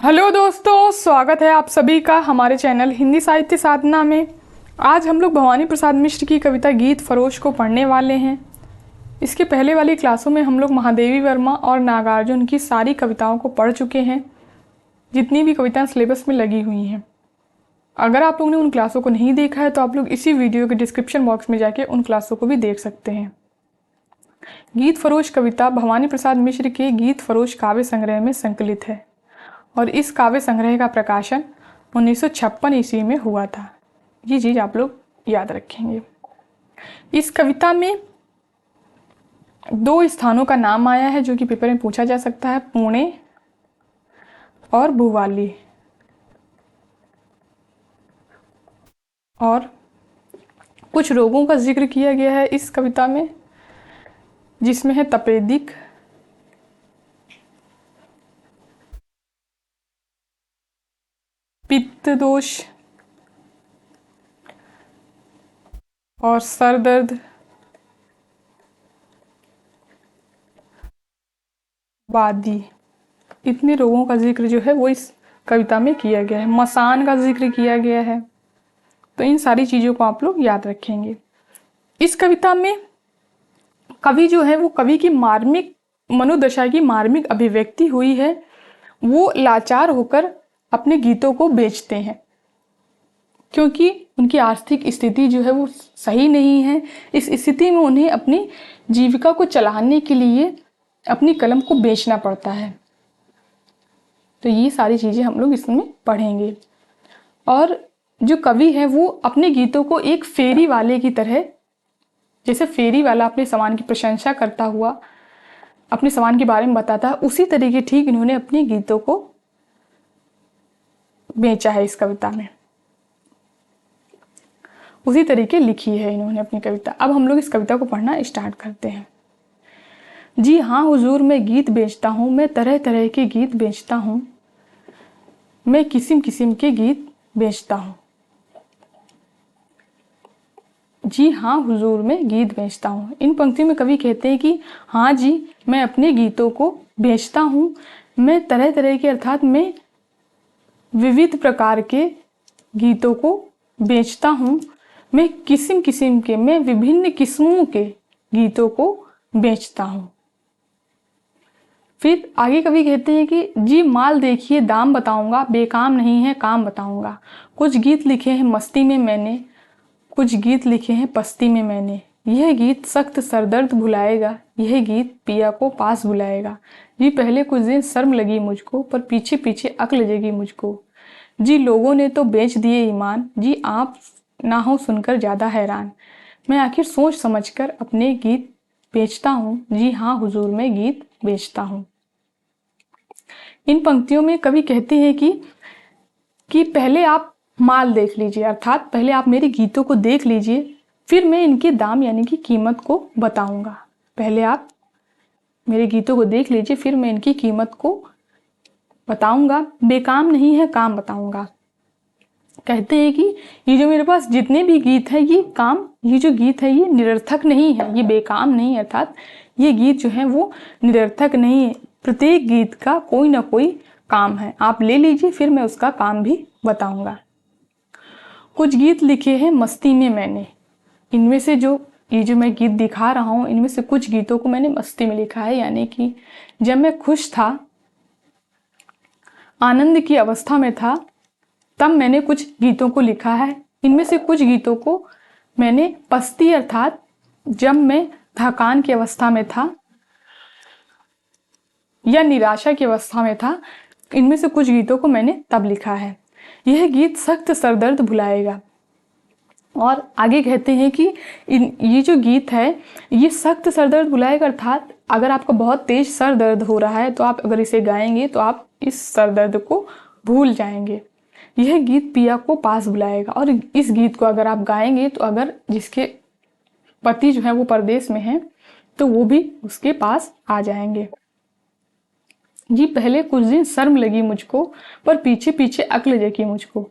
Hello दोस्तों, स्वागत है आप सभी का हमारे चैनल हिंदी साहित्य साधना में। आज हम लोग भवानी प्रसाद मिश्र की कविता गीत फरोश को पढ़ने वाले हैं। इसके पहले वाली क्लासों में हम लोग महादेवी वर्मा और नागार्जुन की सारी कविताओं को पढ़ चुके हैं, जितनी भी कविताएं सिलेबस में लगी हुई हैं। अगर आप लोगों ने उन क्लासों को नहीं देखा है तो आप लोग इसी वीडियो के डिस्क्रिप्शन बॉक्स में जाके उन क्लासों को भी देख सकते हैं। गीत फरोश कविता भवानी प्रसाद मिश्र के गीत फरोश काव्य संग्रह में संकलित है और इस काव्य संग्रह का प्रकाशन 1956 ईस्वी में हुआ था। ये चीज़ आप लोग याद रखेंगे। इस कविता में दो स्थानों का नाम आया है जो कि पेपर में पूछा जा सकता है, पुणे और भुवाली। और कुछ रोगों का जिक्र किया गया है इस कविता में, जिसमें है तपेदिक, पित्त दोष और सर दर्द, वादी। इतने रोगों का जिक्र जो है वो इस कविता में किया गया है। मसान का जिक्र किया गया है। तो इन सारी चीज़ों को आप लोग याद रखेंगे। इस कविता में कवि जो है वो कवि की मार्मिक मनोदशा की मार्मिक अभिव्यक्ति हुई है। वो लाचार होकर अपने गीतों को बेचते हैं क्योंकि उनकी आर्थिक स्थिति जो है वो सही नहीं है। इस स्थिति में उन्हें अपनी जीविका को चलाने के लिए अपनी कलम को बेचना पड़ता है। तो ये सारी चीज़ें हम लोग इसमें पढ़ेंगे। और जो कवि है वो अपने गीतों को एक फेरी वाले की तरह, जैसे फेरी वाला अपने सामान की प्रशंसा करता हुआ अपने सामान के बारे में बताता है, उसी तरीके ठीक इन्होंने अपने गीतों को बेचा है। इस कविता में उसी तरीके लिखी है इन्होंने अपनी कविता। अब हम लोग इस कविता को पढ़ना स्टार्ट करते हैं। जी हाँ हुजूर, मैं गीत बेचता हूँ, मैं तरह तरह के गीत बेचता हूँ, मैं किस्म किस्म के गीत बेचता हूँ। जी हाँ हुजूर, मैं गीत बेचता हूँ। इन पंक्तियों में कवि कहते हैं कि हाँ जी, मैं अपने गीतों को बेचता हूँ। मैं तरह तरह के अर्थात मैं विविध प्रकार के गीतों को बेचता हूँ। मैं किस्म किस्म के, मैं विभिन्न किस्मों के गीतों को बेचता हूँ। फिर आगे कवि कहते हैं कि जी माल देखिए दाम बताऊंगा, बेकाम नहीं है काम बताऊंगा। कुछ गीत लिखे हैं मस्ती में मैंने, कुछ गीत लिखे हैं पस्ती में मैंने। यह गीत सख्त सरदर्द भुलाएगा, यह गीत पिया को पास बुलाएगा। जी पहले कुछ दिन शर्म लगी मुझको, पर पीछे पीछे अक्ल जगी मुझको। जी लोगों ने तो बेच दिए ईमान, जी आप ना हो सुनकर ज़्यादा हैरान। मैं आखिर सोच समझकर अपने गीत बेचता हूँ। जी हाँ हुजूर, मैं गीत बेचता हूँ। इन पंक्तियों में कवि कहते हैं कि पहले आप माल देख लीजिए, अर्थात पहले आप मेरे गीतों को देख लीजिए, फिर मैं इनके दाम यानी कि कीमत को बताऊंगा। पहले आप मेरे गीतों को देख लीजिए, फिर मैं इनकी कीमत को बताऊंगा। बेकाम नहीं है काम बताऊंगा। कहते हैं कि ये जो मेरे पास जितने भी गीत हैं ये जो गीत है ये निरर्थक नहीं है, ये बेकाम नहीं, अर्थात ये गीत जो है वो निरर्थक नहीं है। प्रत्येक गीत का कोई ना कोई काम है, आप ले लीजिए, फिर मैं उसका काम भी बताऊंगा। कुछ गीत लिखे हैं मस्ती में मैंने। इनमें से जो ये जो मैं गीत दिखा रहा हूँ, इनमें से कुछ गीतों को मैंने मस्ती में लिखा है, यानी कि जब मैं खुश था, आनंद की अवस्था में था, तब मैंने कुछ गीतों को लिखा है। इनमें से कुछ गीतों को मैंने पस्ती अर्थात जब मैं थकान की अवस्था में था या निराशा की अवस्था में था, इनमें से कुछ गीतों को मैंने तब लिखा है। यह गीत सख्त सरदर्द भुलाएगा। और आगे कहते हैं कि ये जो गीत है ये सख्त सरदर्द भुलाएगा, अर्थात अगर आपको बहुत तेज सर दर्द हो रहा है तो आप अगर इसे गाएंगे तो आप इस सर दर्द को भूल जाएंगे। यह गीत पिया को पास बुलाएगा। और इस गीत को अगर आप गाएंगे तो अगर जिसके पति जो है वो परदेश में है तो वो भी उसके पास आ जाएंगे। जी पहले कुछ दिन शर्म लगी मुझको, पर पीछे पीछे अक्ल जगी मुझको।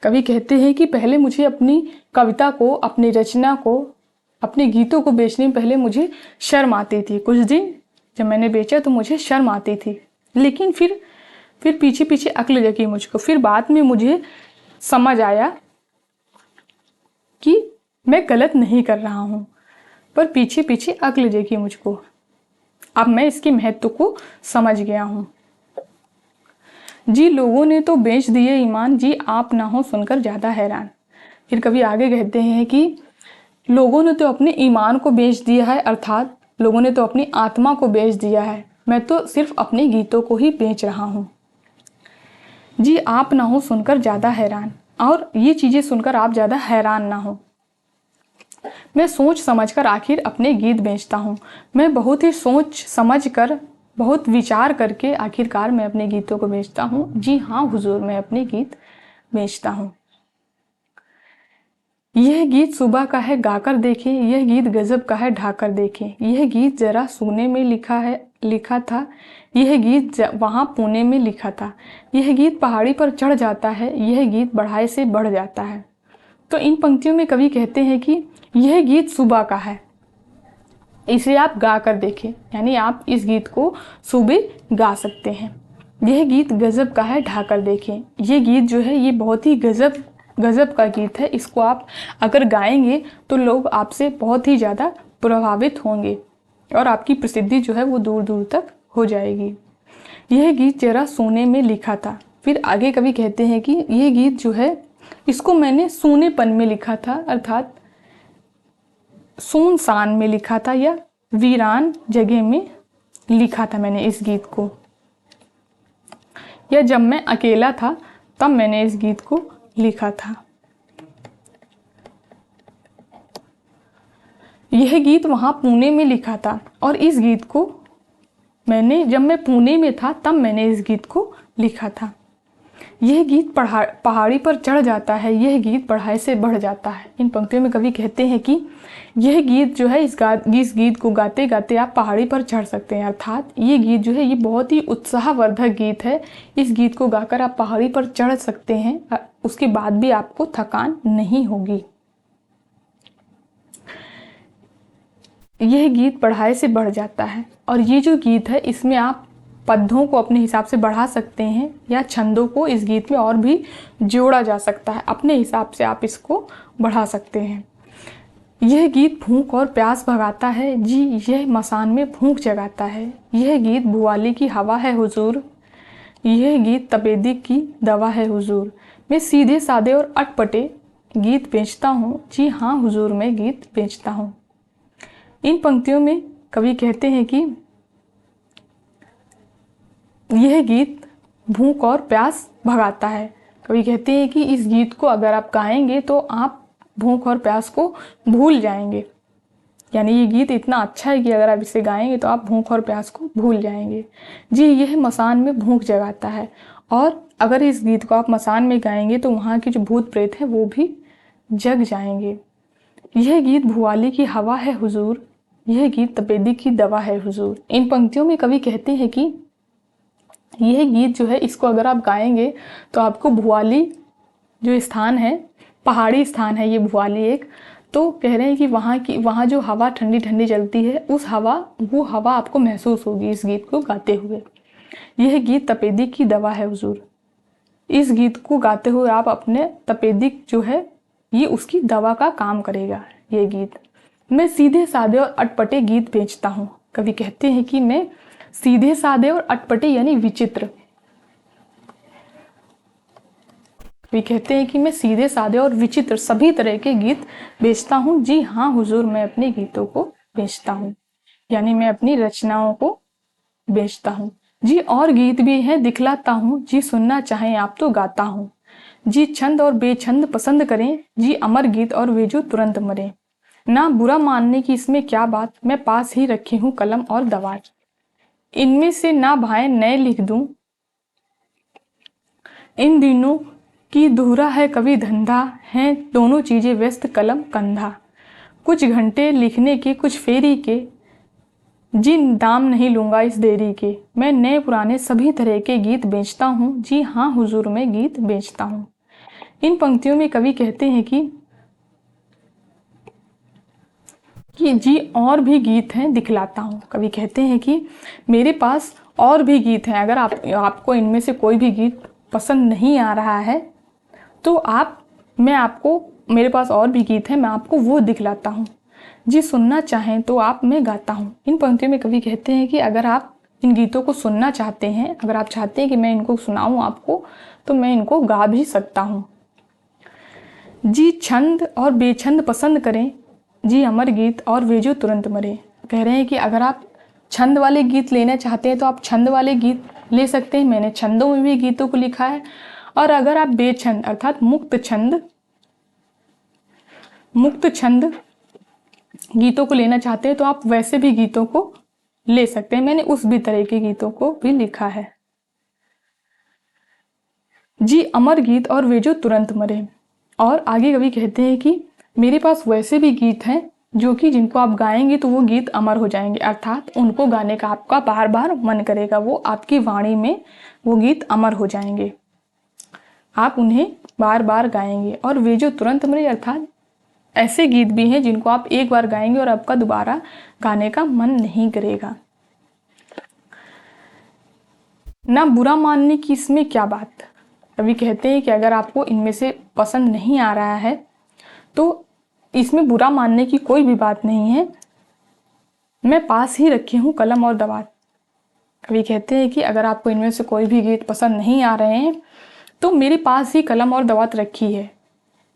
कवि कहते हैं कि पहले मुझे अपनी कविता को, अपनी रचना को, अपने गीतों को बेचने में पहले मुझे शर्म आती थी। कुछ दिन जब मैंने बेचा तो मुझे शर्म आती थी, लेकिन फिर फिर पीछे पीछे अक्ल जगी मुझको। फिर बाद में मुझे समझ आया कि मैं गलत नहीं कर रहा हूँ, पर पीछे पीछे अक्ल जगी मुझको। अब मैं इसके महत्व को समझ गया हूँ। जी लोगों ने तो बेच दिए ईमान, जी आप ना हो सुनकर ज़्यादा हैरान। फिर कभी आगे कहते हैं कि लोगों ने तो अपने ईमान को बेच दिया है, अर्थात लोगों ने तो अपनी आत्मा को बेच दिया है, मैं तो सिर्फ अपने गीतों को ही बेच रहा हूँ। जी आप ना हो सुनकर ज़्यादा हैरान, और ये चीज़ें सुनकर आप ज़्यादा हैरान ना हो। मैं सोच समझकर आखिर अपने गीत बेचता हूँ। मैं बहुत ही सोच समझ कर, बहुत विचार करके आखिरकार मैं अपने गीतों को बेचता हूँ। जी हाँ हुजूर, मैं अपने गीत बेचता हूँ। यह गीत सुबह का है गाकर देखें, यह गीत गजब का है ढाकर देखें। यह गीत जरा सोने में लिखा था, यह गीत वहाँ पुणे में लिखा था। यह गीत पहाड़ी पर चढ़ जाता है, यह गीत बढ़ाए से बढ़ जाता है। तो इन पंक्तियों में कवि कहते हैं कि यह गीत सुबह का है, इसे आप गा कर देखें, यानी आप इस गीत को सुबह गा सकते हैं। यह गीत गजब का है ढाकर देखें। यह गीत जो है ये बहुत ही गजब का गीत है। इसको आप अगर गाएंगे तो लोग आपसे बहुत ही ज़्यादा प्रभावित होंगे और आपकी प्रसिद्धि जो है वो दूर दूर तक हो जाएगी। यह गीत जरा सोने में लिखा था। फिर आगे कवि कहते हैं कि यह गीत जो है इसको मैंने सोनेपन में लिखा था, अर्थात सुनसान में लिखा था या वीरान जगह में लिखा था मैंने इस गीत को, या जब मैं अकेला था तब मैंने इस गीत को लिखा था। यह गीत वहाँ पुणे में लिखा था, और इस गीत को मैंने जब मैं पुणे में था तब मैंने इस गीत को लिखा था। यह गीत पहाड़ी पर चढ़ जाता है, यह गीत बढ़ाए से बढ़ जाता है। इन पंक्तियों में कवि कहते हैं कि यह गीत जो है इस गीत को गाते गाते आप पहाड़ी पर चढ़ सकते हैं, अर्थात ये गीत जो है ये बहुत ही उत्साहवर्धक गीत है। इस गीत को गाकर आप पहाड़ी पर चढ़ सकते हैं, उसके बाद भी आपको थकान नहीं होगी। यह गीत बढ़ाए से बढ़ जाता है, और ये जो गीत है इसमें आप पद्यों को अपने हिसाब से बढ़ा सकते हैं या छंदों को इस गीत में और भी जोड़ा जा सकता है, अपने हिसाब से आप इसको बढ़ा सकते हैं। यह गीत भूख और प्यास भगाता है, जी यह मसान में भूख जगाता है। यह गीत भुआली की हवा है हुजूर, यह गीत तपेदी की दवा है हुजूर। मैं सीधे सादे और अटपटे गीत बेचता हूँ, जी हाँ हुजूर मैं गीत बेचता हूँ। इन पंक्तियों में कवि कहते हैं कि यह गीत भूख और प्यास भगाता है। कवि कहते हैं कि इस गीत को अगर आप गाएंगे तो आप भूख और प्यास को भूल जाएंगे, यानी ये गीत इतना अच्छा है कि अगर आप इसे गाएंगे तो आप भूख और प्यास को भूल जाएंगे। जी यह मसान में भूख जगाता है, और अगर इस गीत को आप मसान में गाएंगे तो वहाँ के जो भूत प्रेत हैं वो भी जग जाएंगे। यह गीत भुआली की हवा है हुजूर, यह गीत तपेदी की दवा है हुजूर। इन पंक्तियों में कवि कहते हैं कि यह गीत जो है इसको अगर आप गाएंगे तो आपको भुआली जो स्थान है, पहाड़ी स्थान है ये भुआली एक, तो कह रहे हैं कि वहाँ जो हवा ठंडी ठंडी चलती है वो हवा आपको महसूस होगी इस गीत को गाते हुए। यह गीत तपेदी की दवा है हुजूर। इस गीत को गाते हुए आप अपने तपेदिक जो है ये उसकी दवा का काम करेगा ये गीत। मैं सीधे सादे और अटपटे गीत बेचता हूँ। कवि कहते हैं कि मैं सीधे सादे और अटपटे यानी विचित्र, वे कहते हैं कि मैं सीधे सादे और विचित्र सभी तरह के गीत बेचता हूँ। जी हाँ हुजूर मैं अपने गीतों को बेचता हूँ, यानी मैं अपनी रचनाओं को बेचता हूँ। जी और गीत भी हैं दिखलाता हूँ, जी सुनना चाहें आप तो गाता हूँ। जी छंद और बेछंद पसंद करें, जी अमर गीत और वे जो तुरंत मरे। ना बुरा मानने की इसमें क्या बात, मैं पास ही रखी हूँ कलम और दवात। इनमें से ना भाए नए लिख दूं, इन दिनों की धूरा है कवि धंधा, हैं दोनों चीजें व्यस्त कलम कंधा। कुछ घंटे लिखने के कुछ फेरी के, जिन दाम नहीं लूंगा इस देरी के। मैं नए पुराने सभी तरह के गीत बेचता हूँ, जी हाँ हुजूर मैं गीत बेचता हूँ। इन पंक्तियों में कवि कहते हैं कि जी और भी गीत हैं दिखलाता हूँ। कवि कहते हैं कि मेरे पास और भी गीत हैं, अगर आपको इनमें से कोई भी गीत पसंद नहीं आ रहा है तो मेरे पास और भी गीत हैं, मैं आपको वो दिखलाता हूँ। जी सुनना चाहें तो आप, मैं गाता हूँ। इन पंक्तियों में कवि कहते हैं कि अगर आप इन गीतों को सुनना चाहते हैं, अगर आप चाहते हैं कि मैं इनको सुनाऊँ आपको, तो मैं इनको गा भी सकता हूँ। जी छंद और बेछंद पसंद करें, जी अमर गीत और वे जो तुरंत मरे। कह रहे हैं कि अगर आप छंद वाले गीत लेना चाहते हैं तो आप छंद वाले गीत ले सकते हैं, मैंने छंदों में भी गीतों को लिखा है। और अगर आप बेछंद अर्थात मुक्त छंद गीतों को लेना चाहते हैं तो आप वैसे भी गीतों को ले सकते हैं, मैंने उस भी तरह के गीतों को भी लिखा है। जी अमर गीत और वे जो तुरंत मरे। और आगे कवि कहते हैं कि मेरे पास वैसे भी गीत हैं जो कि जिनको आप गाएंगे तो वो गीत अमर हो जाएंगे, अर्थात उनको गाने का आपका बार बार मन करेगा, वो आपकी वाणी में वो गीत अमर हो जाएंगे, आप उन्हें बार बार गाएंगे। और वे जो तुरंत मरे अर्थात ऐसे गीत भी हैं जिनको आप एक बार गाएंगे और आपका दोबारा गाने का मन नहीं करेगा। ना बुरा मानने की इसमें क्या बात। कवि कहते हैं कि अगर आपको इनमें से पसंद नहीं आ रहा है तो इसमें बुरा मानने की कोई भी बात नहीं है, मैं पास ही रखी हूँ कलम और दवात। कवि कहते हैं कि अगर आपको इनमें से कोई भी गीत पसंद नहीं आ रहे हैं तो मेरे पास ही कलम और दवात रखी है,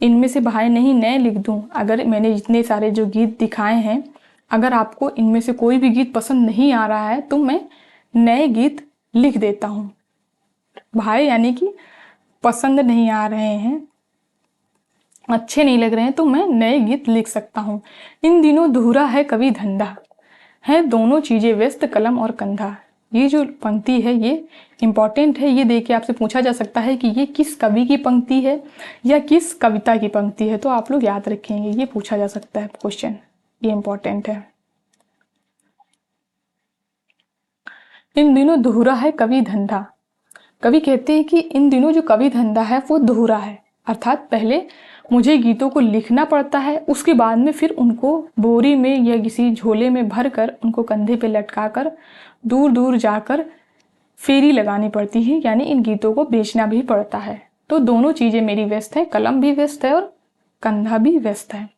इनमें से भाई नहीं नए लिख दूँ। अगर मैंने जितने सारे जो गीत दिखाए हैं, अगर आपको इनमें से कोई भी गीत पसंद नहीं आ रहा है तो मैं नए गीत लिख देता हूँ। भाई यानी कि पसंद नहीं आ रहे हैं, अच्छे नहीं लग रहे हैं तो मैं नए गीत लिख सकता हूँ। इन दिनों धूरा है कवि धंधा, है दोनों चीज़ें व्यस्त कलम और कंधा। ये जो पंक्ति है ये इम्पॉर्टेंट है, ये देख के आपसे पूछा जा सकता है कि ये किस कवि की पंक्ति है या किस कविता की पंक्ति है, तो आप लोग याद रखेंगे, ये पूछा जा सकता है क्वेश्चन, ये इम्पॉर्टेंट है। इन दिनों धूरा है कवि धंधा। कवि कहते हैं कि इन दिनों जो कवि धंधा है वो धूरा है, अर्थात पहले मुझे गीतों को लिखना पड़ता है, उसके बाद में फिर उनको बोरी में या किसी झोले में भर कर उनको कंधे पे लटका कर दूर दूर जाकर फेरी लगानी पड़ती है, यानी इन गीतों को बेचना भी पड़ता है। तो दोनों चीज़ें मेरी व्यस्त है, कलम भी व्यस्त है और कंधा भी व्यस्त है।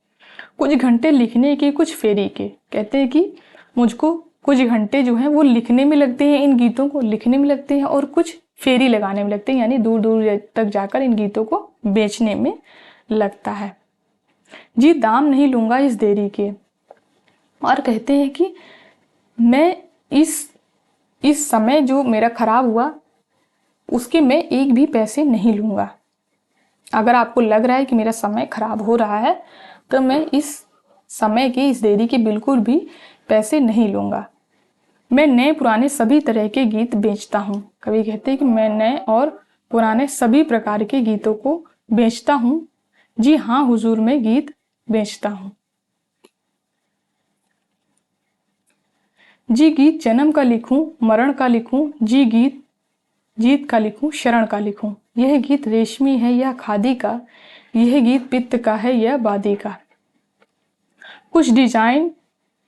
कुछ घंटे लिखने के कुछ फेरी के। कहते हैं कि मुझको कुछ घंटे जो हैं वो लिखने में लगते हैं, इन गीतों को लिखने में लगते हैं, और कुछ फेरी लगाने में लगते हैं, यानी दूर दूर तक जाकर इन गीतों को बेचने में लगता है। जी दाम नहीं लूँगा इस देरी के। और कहते हैं कि मैं इस समय जो मेरा खराब हुआ उसके मैं एक भी पैसे नहीं लूँगा। अगर आपको लग रहा है कि मेरा समय खराब हो रहा है तो मैं इस समय की, इस देरी के बिल्कुल भी पैसे नहीं लूँगा। मैं नए पुराने सभी तरह के गीत बेचता हूँ। कवि कहते हैं कि मैं नए और पुराने सभी प्रकार के गीतों को बेचता हूँ। जी हाँ हुजूर, मैं गीत बेचता हूँ। जी गीत जन्म का लिखूं, मरण का लिखूं, जी गीत जीत का लिखूं, शरण का लिखूं। यह गीत रेशमी है या खादी का, यह गीत पित्त का है या बादी का।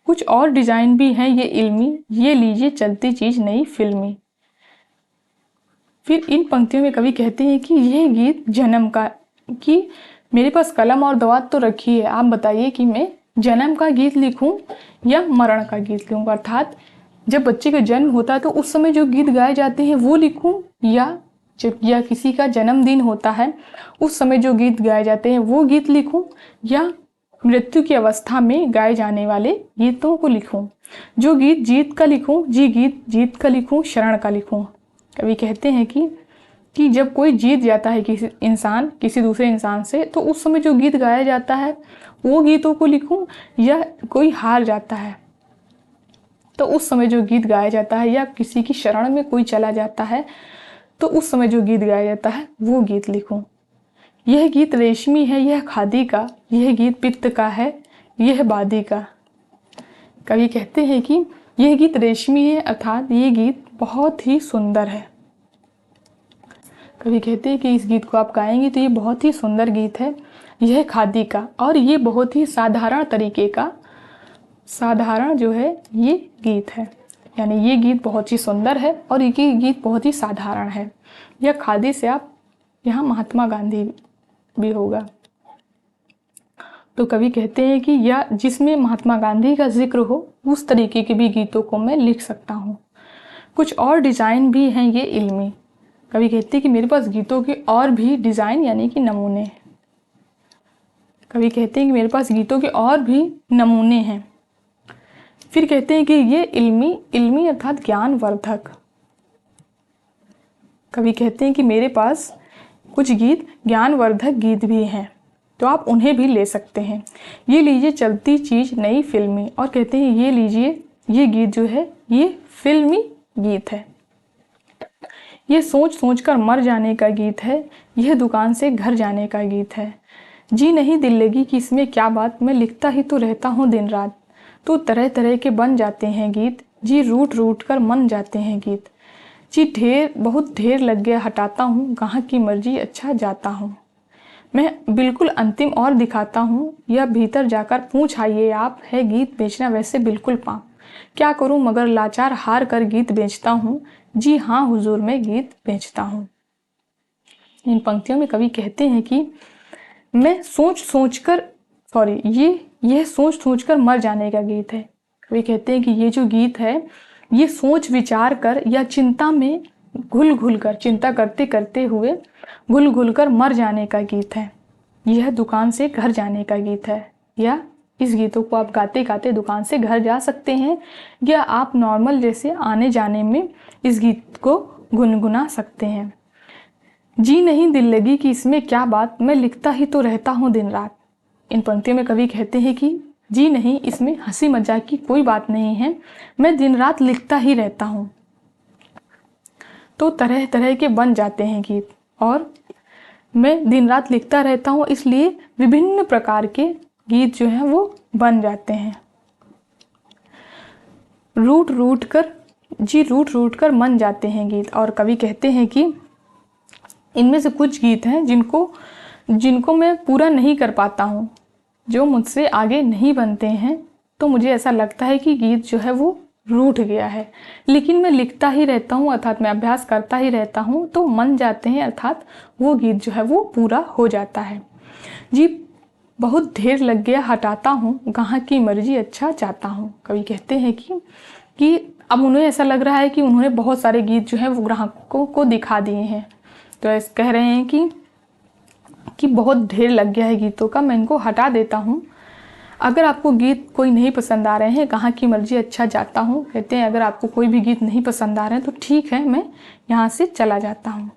कुछ और डिजाइन भी हैं ये इल्मी, ये लीजिए चलती चीज नई फिल्मी। फिर इन पंक्तियों में कवि कहते हैं कि यह गीत जन्म का, कि मेरे पास कलम और दवात तो रखी है, आप बताइए कि मैं जन्म का गीत लिखूं या मरण का गीत लिखूं, अर्थात जब बच्चे का जन्म होता है तो उस समय जो गीत गाए जाते हैं वो लिखूं, या किसी का जन्मदिन होता है उस समय जो गीत गाए जाते हैं वो गीत लिखूं, या मृत्यु की अवस्था में गाए जाने वाले गीतों को लिखूं। जो गीत जीत का लिखूं, जी गीत जीत का लिखूं, शरण का लिखूं। कवि कहते हैं कि जब कोई जीत जाता है किसी दूसरे इंसान से, तो उस समय जो गीत गाया जाता है वो गीतों को लिखूं, या कोई हार जाता है तो उस समय जो गीत गाया जाता है, या किसी की शरण में कोई चला जाता है तो उस समय जो गीत गाया जाता है वो गीत लिखूं। यह गीत रेशमी है यह खादी का, यह गीत पित्त का है यह बादी का। कवि कहते हैं कि यह गीत रेशमी है, अर्थात ये गीत बहुत ही सुंदर है। कवि कहते हैं कि इस गीत को आप गाएंगे तो ये बहुत ही सुंदर गीत है, यह खादी का, और ये बहुत ही साधारण तरीके का, साधारण जो है ये गीत है। यानी ये गीत बहुत ही सुंदर है और ये गीत बहुत ही साधारण है। यह खादी से आप, यहाँ महात्मा गांधी भी होगा। तो कवि कहते हैं कि या जिसमें महात्मा गांधी का जिक्र हो उस तरीके के भी गीतों को मैं लिख सकता हूँ। कुछ और डिज़ाइन भी हैं ये इल्मी। कवि कहते हैं कि मेरे पास गीतों के और भी डिज़ाइन यानी कि नमूने। कवि कहते हैं कि मेरे पास गीतों के और भी नमूने हैं। फिर कहते हैं कि ये इल्मी अर्थात ज्ञानवर्धक। कवि कहते हैं कि मेरे पास कुछ गीत ज्ञानवर्धक गीत भी हैं, तो आप उन्हें भी ले सकते हैं। ये लीजिए चलती चीज़ नई फिल्मी, और कहते हैं ये लीजिए ये गीत जो है ये फिल्मी गीत है। ये सोच सोच कर मर जाने का गीत है, यह दुकान से घर जाने का गीत है। जी नहीं दिल लगी कि इसमें क्या बात, मैं लिखता ही तो रहता हूँ दिन रात। तो तरह तरह के बन जाते हैं गीत, जी रूट रूट कर मन जाते हैं गीत। जी बहुत ढेर लग गया हटाता हूँ, गाहक की मर्जी अच्छा जाता हूँ। मैं बिल्कुल अंतिम और दिखाता हूँ, या भीतर जाकर पूछ आइए आप, है गीत बेचना वैसे बिल्कुल पाप। क्या करूँ मगर लाचार हार कर गीत बेचता हूँ, जी हाँ हुजूर मैं गीत बेचता हूँ। इन पंक्तियों में कवि कहते हैं कि मैं सोच सोच कर यह सोच सोच कर मर जाने का गीत है। कवि कहते हैं कि ये जो गीत है ये सोच विचार कर या चिंता में घुल घुल कर, चिंता करते करते हुए घुल घुल कर मर जाने का गीत है। यह दुकान से घर जाने का गीत है। या इस गीतों को आप गाते गाते दुकान से घर जा सकते हैं, या आप नॉर्मल जैसे आने जाने में इस गीत को गुनगुना सकते हैं। जी नहीं दिल लगी कि इसमें क्या बात, मैं लिखता ही तो रहता हूँ दिन रात। इन पंक्तियों में कवि कहते हैं कि जी नहीं, इसमें हंसी मजाक की कोई बात नहीं है, मैं दिन रात लिखता ही रहता हूँ। तो तरह तरह के बन जाते हैं गीत, और मैं दिन रात लिखता रहता हूँ, इसलिए विभिन्न प्रकार के गीत जो हैं वो बन जाते हैं। रूट रूट कर मन जाते हैं गीत। और कवि कहते हैं कि इनमें से कुछ गीत हैं जिनको मैं पूरा नहीं कर पाता हूँ, जो मुझसे आगे नहीं बनते हैं, तो मुझे ऐसा लगता है कि गीत जो है वो रूठ गया है, लेकिन मैं लिखता ही रहता हूँ, अर्थात मैं अभ्यास करता ही रहता हूँ, तो मन जाते हैं, अर्थात वो गीत जो है वो पूरा हो जाता है। जी बहुत ढेर लग गया हटाता हूँ, गाहक की मर्जी अच्छा चाहता हूँ। कवि कहते हैं कि अब उन्हें ऐसा लग रहा है कि उन्होंने बहुत सारे गीत जो हैं वो ग्राहकों को दिखा दिए हैं, तो ऐसे कह रहे हैं कि बहुत ढेर लग गया है गीतों का, मैं इनको हटा देता हूँ। अगर आपको गीत कोई नहीं पसंद आ रहे हैं, गाहक की मर्जी अच्छा जाता हूँ। कहते हैं अगर आपको कोई भी गीत नहीं पसंद आ रहे हैं तो ठीक है, मैं यहाँ से चला जाता हूँ।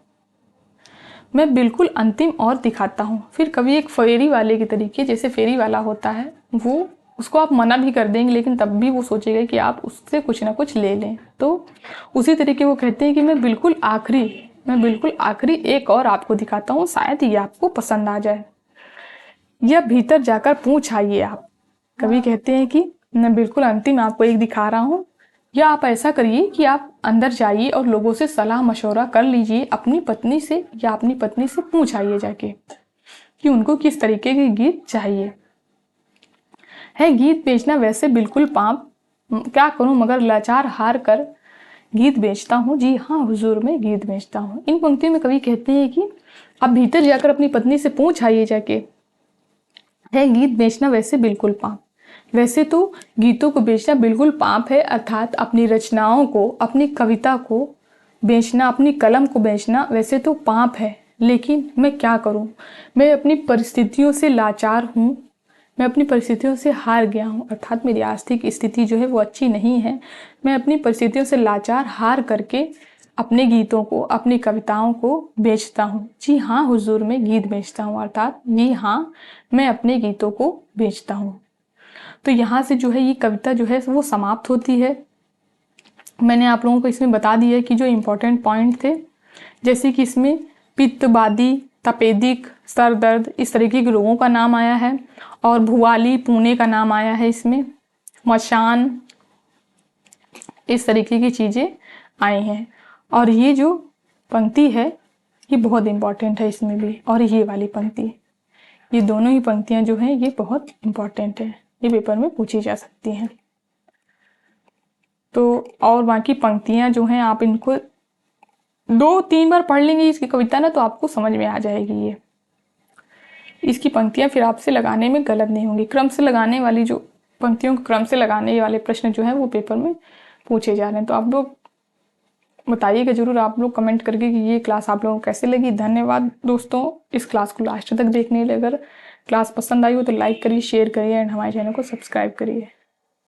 मैं बिल्कुल अंतिम और दिखाता हूँ। फिर कभी एक फेरी वाले के तरीके, जैसे फेरी वाला होता है, वो उसको आप मना भी कर देंगे लेकिन तब भी वो सोचेगा कि आप उससे कुछ ना कुछ ले लें। तो उसी तरीके वो कहते हैं कि मैं बिल्कुल आखिरी एक और आपको दिखाता हूँ, शायद ये आपको पसंद आ जाए। या भीतर जाकर पूछ आइए आप। कवि कहते हैं कि मैं बिल्कुल अंतिम आपको एक दिखा रहा हूँ, या आप ऐसा करिए कि आप अंदर जाइए और लोगों से सलाह मशवरा कर लीजिए, अपनी पत्नी से पूछ आइए जाके कि उनको किस तरीके के गीत चाहिए। है गीत बेचना वैसे बिल्कुल पाप, क्या करूं मगर लाचार हार कर गीत बेचता हूँ, जी हाँ हुजूर मैं गीत बेचता हूँ। इन पंक्तियों में कवि कहते हैं कि आप भीतर जाकर अपनी पत्नी से पूछ आइए जाके, है गीत बेचना वैसे बिल्कुल पाप। वैसे तो गीतों को बेचना बिल्कुल पाप है, अर्थात अपनी रचनाओं को, अपनी कविता को बेचना, अपनी कलम को बेचना वैसे तो पाप है, लेकिन मैं क्या करूं, मैं अपनी परिस्थितियों से लाचार हूं, मैं अपनी परिस्थितियों से हार गया हूं, अर्थात मेरी आर्थिक स्थिति जो है वो अच्छी नहीं है। मैं अपनी परिस्थितियों से लाचार हार करके अपने गीतों को, अपनी कविताओं को बेचता हूँ। जी हाँ हुजूर मैं गीत बेचता हूँ, अर्थात जी हाँ मैं अपने गीतों को बेचता हूँ। तो यहाँ से जो है ये कविता जो है वो समाप्त होती है। मैंने आप लोगों को इसमें बता दिया कि जो इम्पोर्टेंट पॉइंट थे, जैसे कि इसमें पित्तवादी, तपेदिक, सर दर्द, इस तरीके के रोगों का नाम आया है, और भुवाली, पुणे का नाम आया है इसमें, मशान, इस तरीके की चीज़ें आई हैं। और ये जो पंक्ति है ये बहुत इम्पॉर्टेंट है इसमें भी, और ये वाली पंक्ति, ये दोनों ही पंक्तियां जो हैं ये बहुत इम्पॉर्टेंट है, ये पेपर में पूछी जा सकती हैं। तो और बाकी पंक्तियाँ जो हैं आप इनको 2-3 बार पढ़ लेंगे इसकी कविता ना, तो आपको समझ में आ जाएगी ये इसकी पंक्तियाँ, फिर आपसे लगाने में गलत नहीं होंगी। क्रम से लगाने वाली जो पंक्तियों को क्रम से लगाने वाले प्रश्न जो हैं वो पेपर में पूछे जा रहे हैं। तो आप लोग बताइएगा जरूर, आप लोग कमेंट करके कि ये क्लास आप लोगों को कैसे लगी। धन्यवाद दोस्तों इस क्लास को लास्ट तक देखने के लिए। अगर क्लास पसंद आई हो तो लाइक करिए, शेयर करिए एंड हमारे चैनल को सब्सक्राइब करिए।